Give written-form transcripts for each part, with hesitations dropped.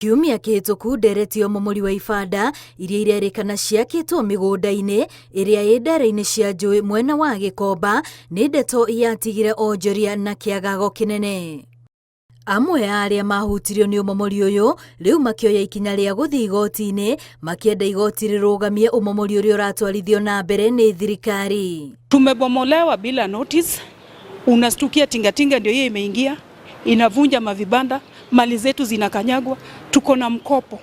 Kiumia kihituku ndereti omomori wa ibanda iria irerikana ciakitwo migunda-ini iria ĩ ndere-ini cia njũĩ mwena wa Gikomba nĩ ndeto yatigire onjoria na kiagago kinene. Amwe a aria mahutirio ni omomori uyu riu makioya ikinya ria guthii igoti-ini makienda igoti rirugamie omomori uria uratwarithio na mbere ni thirikari. Tumebomolewa bila notice, unastukia tingatinga ndio hiyo imeingia inavunja mavibanda, mali zetu zinakanyagwa, tuko na mkopo.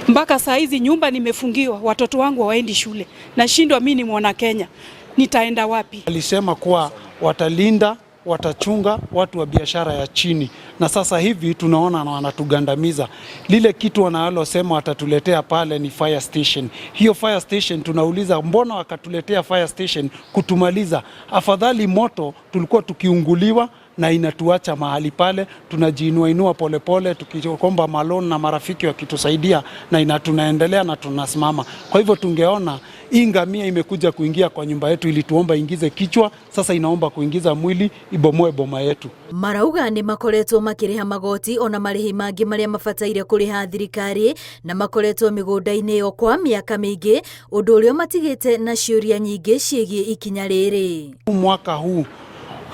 Mpaka saa hizi nyumba nimefungiwa, watoto wangu hawaendi shule. Nashindwa mimi ni mwana Kenya, nitaenda wapi? Alisema kuwa watalinda, watachunga watu wa biashara ya chini, na sasa hivi tunaona na wanatugandamiza. Lile kitu wanalosema watatuletea pale ni fire station. Hiyo fire station tunauliza mbona wakatuletea fire station kutumaliza? Afadhali moto tulikuwa tukiunguliwa na inatuacha mahali pale, tunajiinua polepole tukikomba malon na marafiki wakitusaidia na tunaendelea na tunasimama. Kwa hivyo tungeona hii ngamia imekuja kuingia kwa nyumba yetu ili tuomba ingize kichwa, sasa inaomba kuingiza mwili ibomoe boma yetu. Marauga ni makoretwo makiriha magoti ona marihi mangi maria mabataire kuriha thirikari na makoretwo migunda-ini yo kwa miaka mingi, undu uria matigite na ciuria nyingi ciegie ikinya riri. Mwaka huu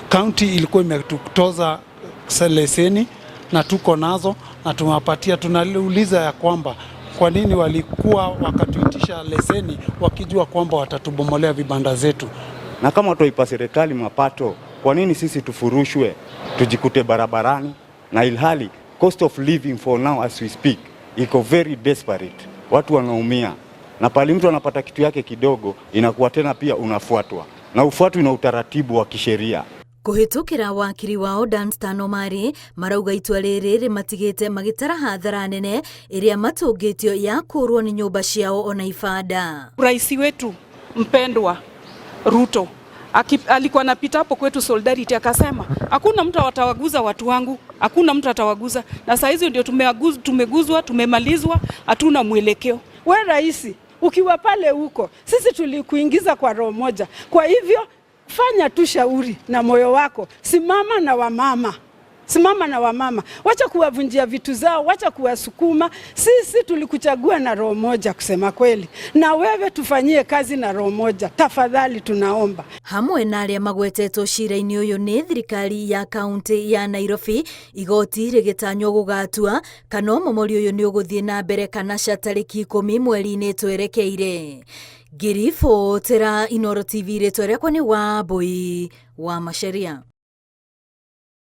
kaunti ilikuwa imetutoza leseni na tuko nazo na tumewapatia. Tunauliza ya kwamba kwa nini walikuwa wakatuitisha leseni wakijua kwamba watatubomolea vibanda zetu. Na kama tuipa serikali mapato, kwa nini sisi tufurushwe tujikute barabarani, na ilhali cost of living for now as we speak iko very desperate, watu wanaumia, na pale mtu anapata kitu yake kidogo inakuwa tena pia unafuatwa na ufuatwi na utaratibu wa kisheria. Kuhitukira wakiri wao Danstan Omari marauga itua riri rimatigite magitara hadhara nene iria matungitio ya kurwo ni nyumba ciao ona ibanda. Rais wetu mpendwa Ruto alikuwa anapita hapo kwetu Solidarity akasema hakuna mtu atawaguza watu wangu, hakuna mtu atawaguza, na saa hizi ndio tumeguzwa, tumemalizwa, hatuna mwelekeo. We rais, ukiwa pale huko sisi tulikuingiza kwa roho moja, kwa hivyo fanya tu shauri na moyo wako, simama na wamama. Simama na wamama, wacha kuwavunjia vitu zao, wacha kuwasukuma. Sisi tulikuchagua na roho moja kusema kweli, na wewe tufanyie kazi na roho moja, tafadhali tunaomba. Hamwe na aria magwetetwo cira-ini uyu ni thirikari ya kaunti ya Nairobi, igoti rigitanywo gugatua kana omomori uyu ni uguthie na mbere kana ca tariki 10 mweri-ini twerekeire. Ngiribotera Inooro TV ritwa riakwa ni Wambui wa Macharia.